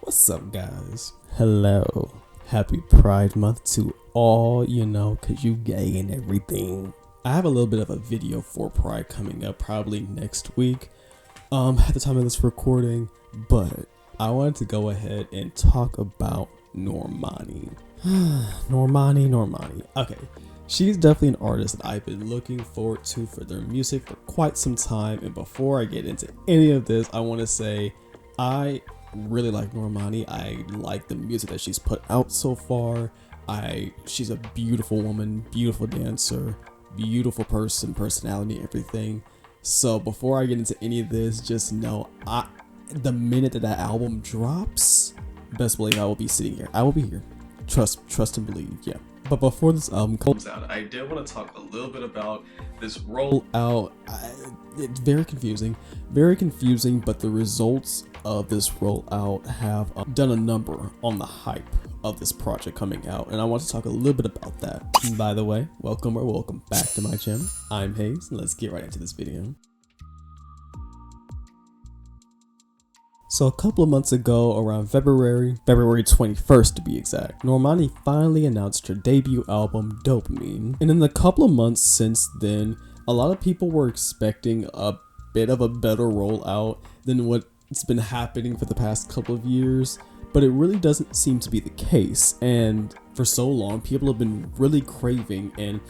What's up, guys? Hello. Happy Pride Month to all, cause you gay and everything. I have a little bit of a video for Pride coming up probably next week, at the time of this recording, but I wanted to go ahead and talk about Normani. Normani. Okay. She's definitely an artist that I've been looking forward to for their music for quite some time, and before I get into any of this, I want to say I really like Normani. I like the music that she's put out so far. She's a beautiful woman, beautiful dancer, beautiful personality, everything. So before I get into any of this, just know the minute that album drops, best believe I will be sitting here. I will be here. Trust and believe, yeah. But before this album comes out, I did want to talk a little bit about this rollout. It's very confusing, but the results of this rollout have done a number on the hype of this project coming out, and I want to talk a little bit about that. And by the way, welcome back to my channel. I'm Hayes, and let's get right into this video. So a couple of months ago, around February 21st to be exact, Normani finally announced her debut album, Dopamine. And in the couple of months since then, a lot of people were expecting a bit of a better rollout than what's been happening for the past couple of years, but it really doesn't seem to be the case. And for so long, people have been really craving and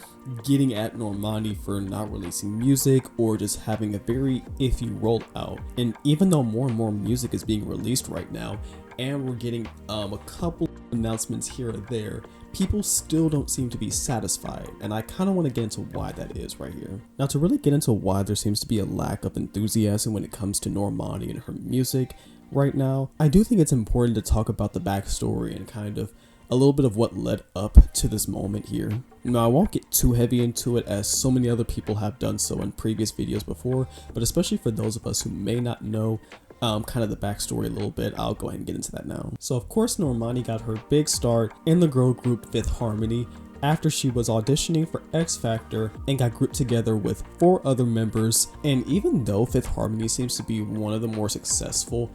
getting at Normani for not releasing music or just having a very iffy rollout. And even though more and more music is being released right now, and we're getting a couple announcements here or there, people still don't seem to be satisfied, and I kind of want to get into why that is right here. Now, to really get into why there seems to be a lack of enthusiasm when it comes to Normani and her music right now, I do think it's important to talk about the backstory and kind of a little bit of what led up to this moment here. Now, I won't get too heavy into it as so many other people have done so in previous videos before, but especially for those of us who may not know kind of the backstory a little bit, I'll go ahead and get into that now. So of course, Normani got her big start in the girl group Fifth Harmony after she was auditioning for X Factor and got grouped together with 4 other members. And even though Fifth Harmony seems to be one of the more successful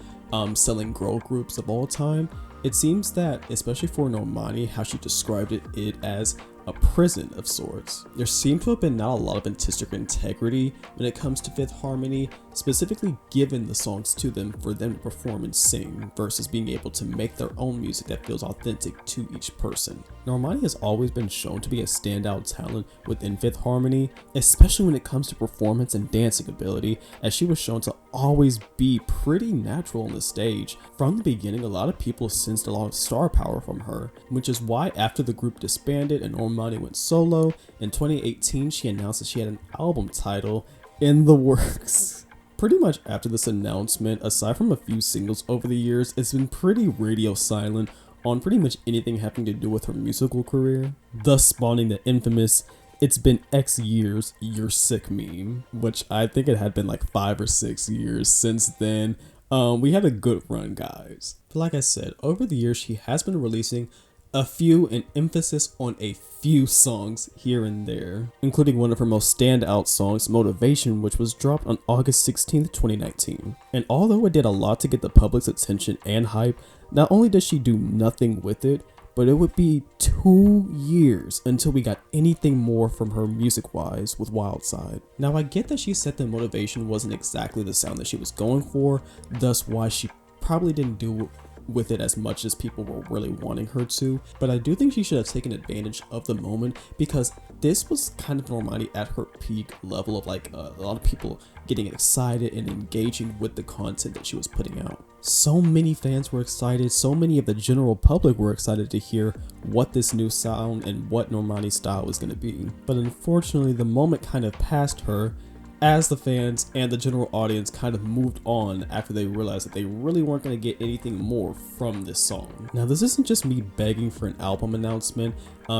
selling girl groups of all time, it seems that, especially for Normani, how she described it as a prison of sorts. There seemed to have been not a lot of artistic integrity when it comes to Fifth Harmony, specifically given the songs to them for them to perform and sing, versus being able to make their own music that feels authentic to each person. Normani has always been shown to be a standout talent within Fifth Harmony, especially when it comes to performance and dancing ability, as she was shown to always be pretty natural on the stage. From the beginning, a lot of people sensed a lot of star power from her, which is why after the group disbanded and Normani went solo, in 2018 she announced that she had an album title in the works. Pretty much after this announcement, aside from a few singles over the years, it's been pretty radio silent on pretty much anything having to do with her musical career, thus spawning the infamous "It's been X years, you're sick" meme, which I think it had been like 5 or 6 years since then. We had a good run, guys. But like I said, over the years she has been releasing a few, and emphasis on a few songs here and there, including one of her most standout songs, Motivation, which was dropped on August 16th, 2019. And although it did a lot to get the public's attention and hype, not only did she do nothing with it, but it would be 2 years until we got anything more from her music-wise with Wildside. Now, I get that she said that Motivation wasn't exactly the sound that she was going for, thus why she probably didn't do with it as much as people were really wanting her to, but I do think she should have taken advantage of the moment, because this was kind of Normani at her peak level of like a lot of people getting excited and engaging with the content that she was putting out. So many fans were excited, so many of the general public were excited to hear what this new sound and what Normani's style was going to be. But unfortunately, the moment kind of passed her, as the fans and the general audience kind of moved on after they realized that they really weren't going to get anything more from this song. Now, this isn't just me begging for an album announcement,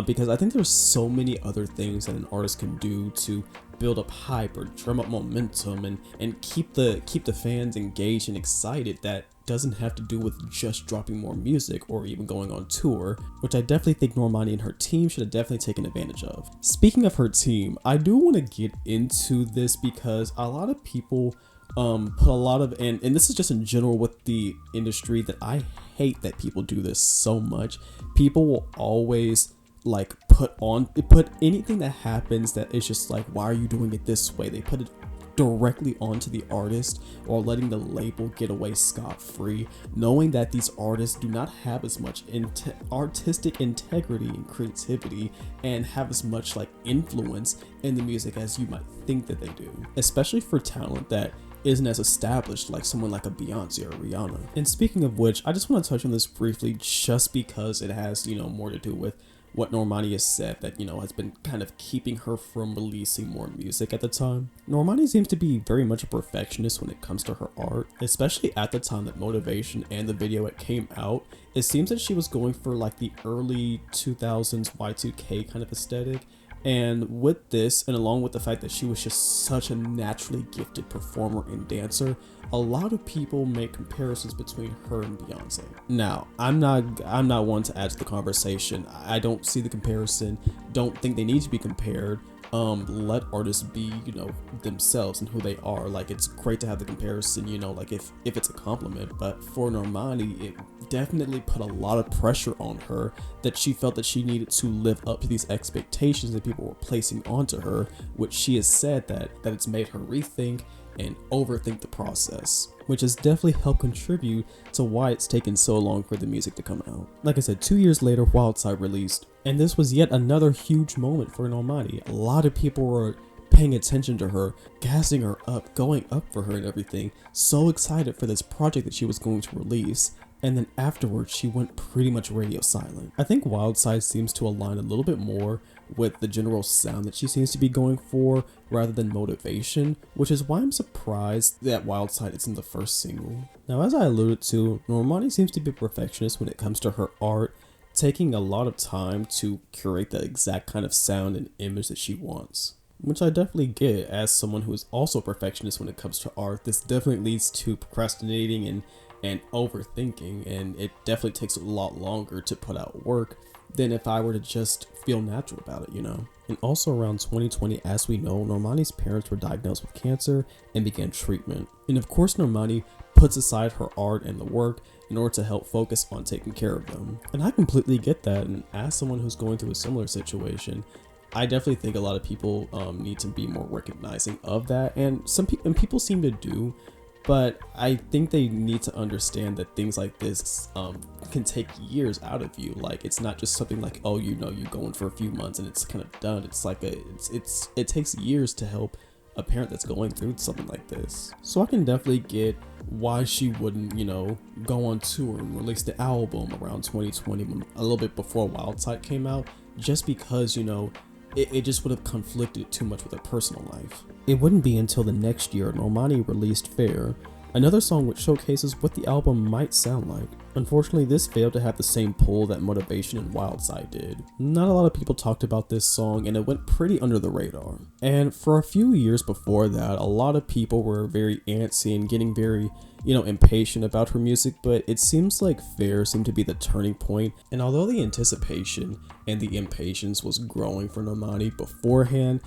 because I think there's so many other things that an artist can do to build up hype or drum up momentum and keep the fans engaged and excited, that doesn't have to do with just dropping more music or even going on tour, which I definitely think Normani and her team should have definitely taken advantage of. Speaking of her team, I do want to get into this because a lot of people put a lot of, and this is just in general with the industry, that I hate that people do this so much. People will always like put anything that happens that is just like, why are you doing it this way? They put it directly onto the artist, or letting the label get away scot-free, knowing that these artists do not have as much artistic integrity and creativity and have as much like influence in the music as you might think that they do, especially for talent that isn't as established like someone like a Beyonce or Rihanna. And speaking of which, I just want to touch on this briefly just because it has, more to do with what Normani has said that, has been kind of keeping her from releasing more music at the time. Normani seems to be very much a perfectionist when it comes to her art, especially at the time that Motivation and the video it came out. It seems that she was going for like the early 2000s Y2K kind of aesthetic. And with this, and along with the fact that she was just such a naturally gifted performer and dancer, a lot of people make comparisons between her and Beyonce. Now, I'm not one to add to the conversation. I don't see the comparison. Don't think they need to be compared. Let artists be, themselves and who they are. Like, it's great to have the comparison, like if it's a compliment. But for Normani, it definitely put a lot of pressure on her that she felt that she needed to live up to these expectations that people were placing onto her, which she has said that it's made her rethink and overthink the process, which has definitely helped contribute to why it's taken so long for the music to come out. Like I said, 2 years later, Wildside released, and this was yet another huge moment for Normani. A lot of people were paying attention to her, gassing her up, going up for her and everything, so excited for this project that she was going to release. And then afterwards, she went pretty much radio silent. I think Wildside seems to align a little bit more with the general sound that she seems to be going for rather than Motivation, which is why I'm surprised that Wildside isn't the first single. Now, as I alluded to, Normani seems to be a perfectionist when it comes to her art, taking a lot of time to curate the exact kind of sound and image that she wants, which I definitely get as someone who is also a perfectionist when it comes to art. This definitely leads to procrastinating and overthinking, and it definitely takes a lot longer to put out work than if I were to just feel natural about it, And also around 2020, as we know, Normani's parents were diagnosed with cancer and began treatment. And of course, Normani puts aside her art and the work in order to help focus on taking care of them. And I completely get that, and as someone who's going through a similar situation, I definitely think a lot of people need to be more recognizing of that, and people seem to do. But I think they need to understand that things like this can take years out of you. Like, it's not just something like, oh, you go in for a few months and it's kind of done. It's like it takes years to help a parent that's going through something like this. So I can definitely get why she wouldn't, go on tour and release the album around 2020, a little bit before Wildside came out, just because, it just would have conflicted too much with her personal life. It wouldn't be until the next year Normani released Fair, another song which showcases what the album might sound like. Unfortunately, this failed to have the same pull that Motivation and Wildside did. Not a lot of people talked about this song, and it went pretty under the radar. And for a few years before that, a lot of people were very antsy and getting very, impatient about her music, but it seems like Fair seemed to be the turning point. And although the anticipation and the impatience was growing for Normani beforehand,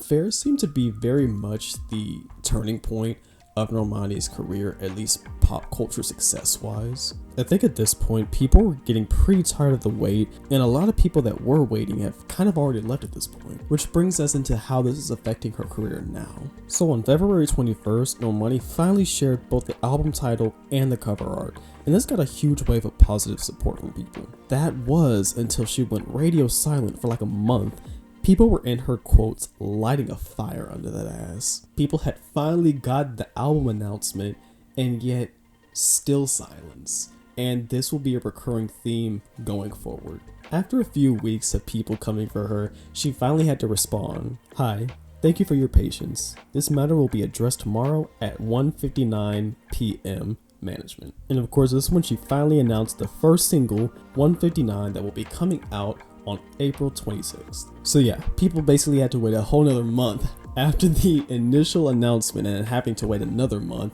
Fair seemed to be very much the turning point of Normani's career, at least pop culture success wise. I think at this point, people were getting pretty tired of the wait, and a lot of people that were waiting have kind of already left at this point, which brings us into how this is affecting her career now. So on February 21st, Normani finally shared both the album title and the cover art, and this got a huge wave of positive support from people. That was until she went radio silent for like a month. People were in her quotes lighting a fire under that ass. People had finally got the album announcement, and yet still silence. And this will be a recurring theme going forward. After a few weeks of people coming for her, she finally had to respond. Hi, thank you for your patience. This matter will be addressed tomorrow at 1:59 p.m. management. And of course, this is when she finally announced the first single, 1:59, that will be coming out on April 26th. So yeah, people basically had to wait a whole nother month after the initial announcement and having to wait another month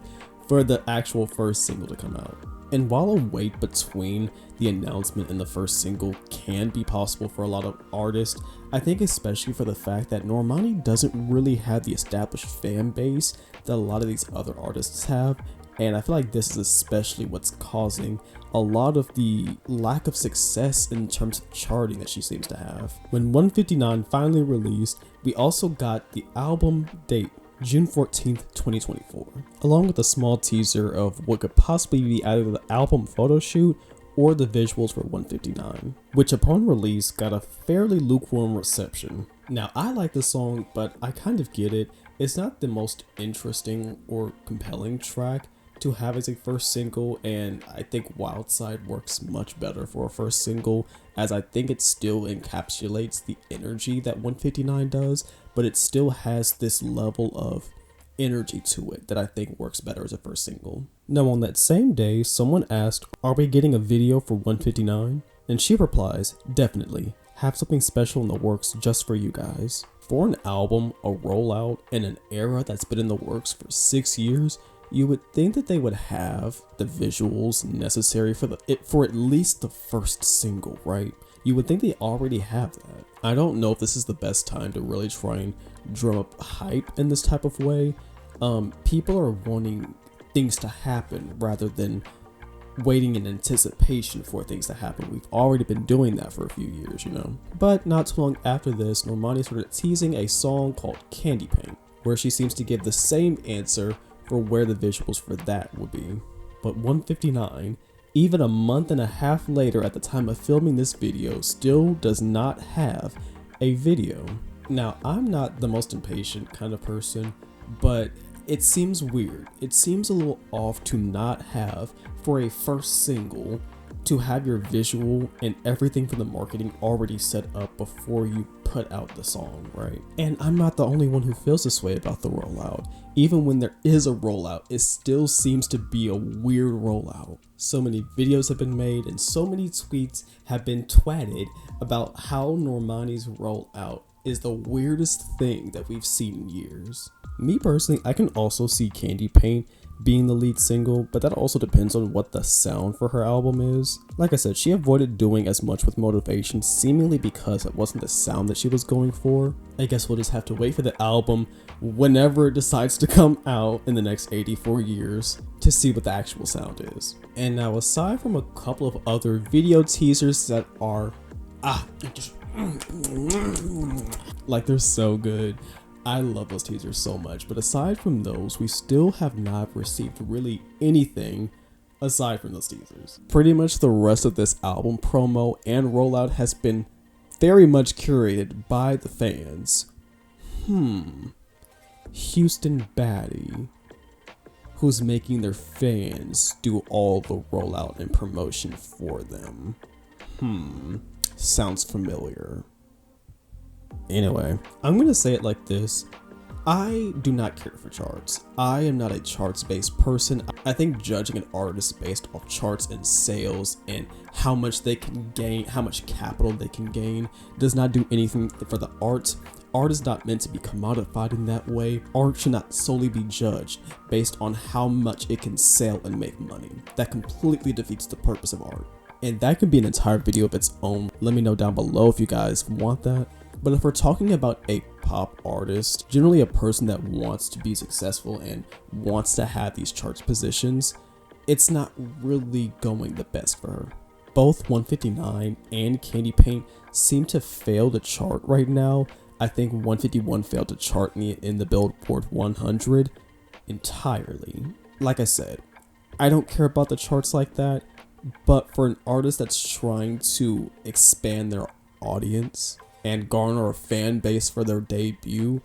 for the actual first single to come out. And while a wait between the announcement and the first single can be possible for a lot of artists, I think especially for the fact that Normani doesn't really have the established fan base that a lot of these other artists have, And I feel like this is especially what's causing a lot of the lack of success in terms of charting that she seems to have. When 159 finally released, we also got the album date, June 14th, 2024, along with a small teaser of what could possibly be either the album photo shoot or the visuals for 159, which upon release got a fairly lukewarm reception. Now, I like the song, but I kind of get it. It's not the most interesting or compelling track to have as a first single, and I think Wildside works much better for a first single, as I think it still encapsulates the energy that 159 does, but it still has this level of energy to it that I think works better as a first single. Now, on that same day, someone asked, "Are we getting a video for 159? And she replies, "Definitely. Have something special in the works just for you guys." For an album, a rollout, in an era that's been in the works for 6 years, you would think that they would have the visuals necessary for at least the first single, right? You would think they already have that. I don't know if this is the best time to really try and drum up hype in this type of way. People are wanting things to happen rather than waiting in anticipation for things to happen. We've already been doing that for a few years, you know. But not too long after this, Normani started teasing a song called Candy Paint, where she seems to give the same answer for where the visuals for that would be. But 159, even a month and a half later at the time of filming this video, still does not have a video. Now, I'm not the most impatient kind of person, but it seems weird. It seems a little off to not have, for a first single, to have your visual and everything for the marketing already set up before you put out the song, right? And I'm not the only one who feels this way about the rollout. Even when there is a rollout, it still seems to be a weird rollout. So many videos have been made and so many tweets have been twatted about how Normani's rollout is the weirdest thing that we've seen in years. Me personally, I can also see Candy Paint being the lead single, but that also depends on what the sound for her album is. Like I said, she avoided doing as much with Motivation, seemingly because it wasn't the sound that she was going for. I guess we'll just have to wait for the album whenever it decides to come out in the next 84 years to see what the actual sound is. And now, aside from a couple of other video teasers that are like, they're so good. I love those teasers so much, but aside from those, we still have not received really anything aside from those teasers. Pretty much the rest of this album promo and rollout has been very much curated by the fans. Houston Baddie, who's making their fans do all the rollout and promotion for them. Sounds familiar. Anyway, I'm gonna say it like this. I do not care for charts. I am not a charts-based person. I think judging an artist based off charts and sales and how much they can gain, how much capital they can gain, does not do anything for the art. Art is not meant to be commodified in that way. Art should not solely be judged based on how much it can sell and make money. That completely defeats the purpose of art. And that could be an entire video of its own. Let me know down below if you guys want that. But if we're talking about a pop artist, generally a person that wants to be successful and wants to have these charts positions, it's not really going the best for her. Both 159 and Candy Paint seem to fail to chart right now. I think 151 failed to chart in the Billboard 100 entirely. Like I said, I don't care about the charts like that, but for an artist that's trying to expand their audience and garner a fan base for their debut,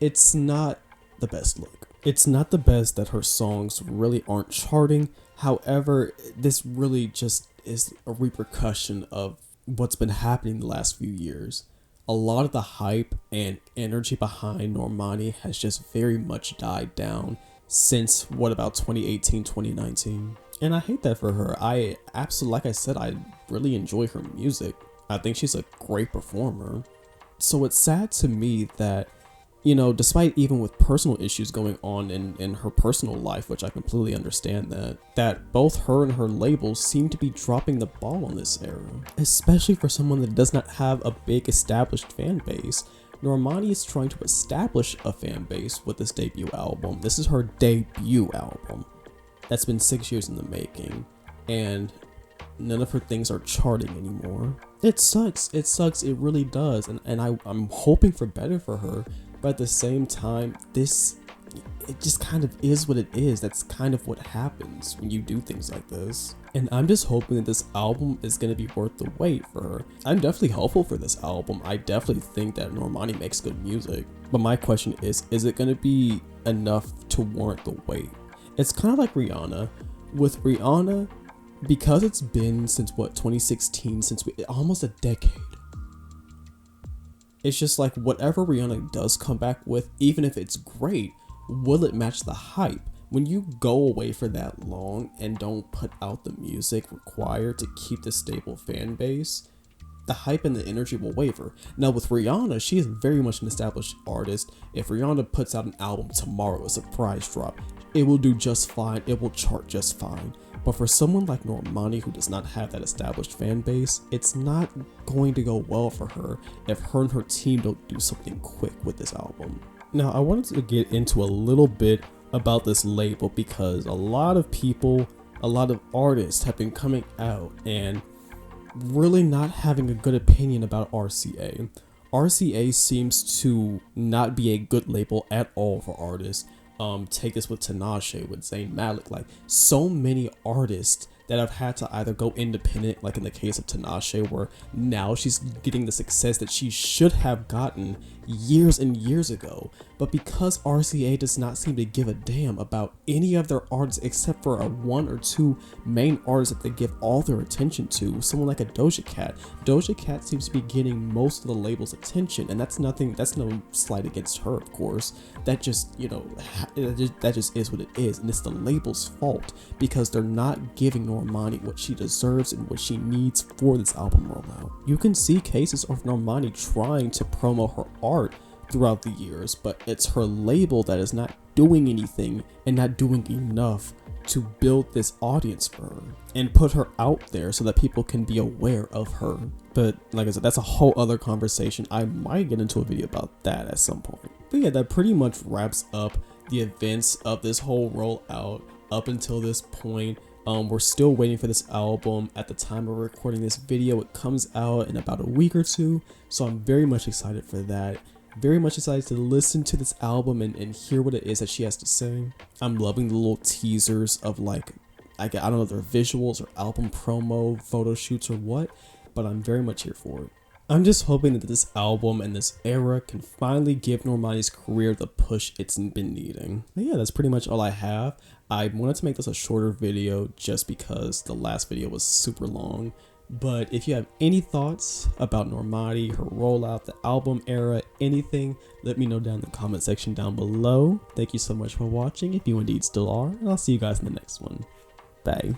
it's not the best look. It's not the best that her songs really aren't charting. However, this really just is a repercussion of what's been happening the last few years. A lot of the hype and energy behind Normani has just very much died down since, about 2018, 2019. And I hate that for her. I absolutely, like I said, I really enjoy her music. I think she's a great performer. So it's sad to me that, you know, despite even with personal issues going on in her personal life, which I completely understand that both her and her labels seem to be dropping the ball on this era. Especially for someone that does not have a big established fan base. Normani is trying to establish a fan base with this debut album. This is her debut album. that's been 6 years in the making, and none of her things are charting anymore. It sucks. It really does. And I'm hoping for better for her. But at the same time, it just kind of is what it is. That's kind of what happens when you do things like this. And I'm just hoping that this album is going to be worth the wait for her. I'm definitely hopeful for this album. I definitely think that Normani makes good music. But my question is it going to be enough to warrant the wait? It's kind of like Rihanna. With Rihanna, because it's been since 2016, almost a decade. It's just like whatever Rihanna does come back with, even if it's great, will it match the hype? When you go away for that long and don't put out the music required to keep the stable fan base, the hype and the energy will waver. Now with Rihanna, she is very much an established artist. If Rihanna puts out an album tomorrow, a surprise drop, it will do just fine, it will chart just fine. But for someone like Normani, who does not have that established fan base, it's not going to go well for her if her and her team don't do something quick with this album. Now, I wanted to get into a little bit about this label because a lot of people, a lot of artists have been coming out and really not having a good opinion about RCA. RCA seems to not be a good label at all for artists. Take this with Tinashe, with Zayn Malik, like so many artists that have had to either go independent, like in the case of Tinashe, where now she's getting the success that she should have gotten years and years ago. But because RCA does not seem to give a damn about any of their artists except for a one or two main artists that they give all their attention to, someone like a Doja Cat. Doja Cat seems to be getting most of the label's attention, and that's no slight against her, of course. That just, that just is what it is, and it's the label's fault because they're not giving Normani what she deserves and what she needs for this album rollout. You can see cases of Normani trying to promo her art throughout the years, but it's her label that is not doing anything and not doing enough to build this audience for her and put her out there so that people can be aware of her. But like I said, that's a whole other conversation. I might get into a video about that at some point. But yeah, that pretty much wraps up the events of this whole rollout up until this point. We're still waiting for this album. At the time of recording this video, it comes out in about a week or two, so I'm very much excited for that. Very much excited to listen to this album and hear what it is that she has to say. I'm loving the little teasers of like, I don't know if they're visuals or album promo, photo shoots or what, but I'm very much here for it. I'm just hoping that this album and this era can finally give Normani's career the push it's been needing. But yeah, that's pretty much all I have. I wanted to make this a shorter video just because the last video was super long. But if you have any thoughts about Normani, her rollout, the album era, anything, let me know down in the comment section down below. Thank you so much for watching, if you indeed still are, and I'll see you guys in the next one. Bye.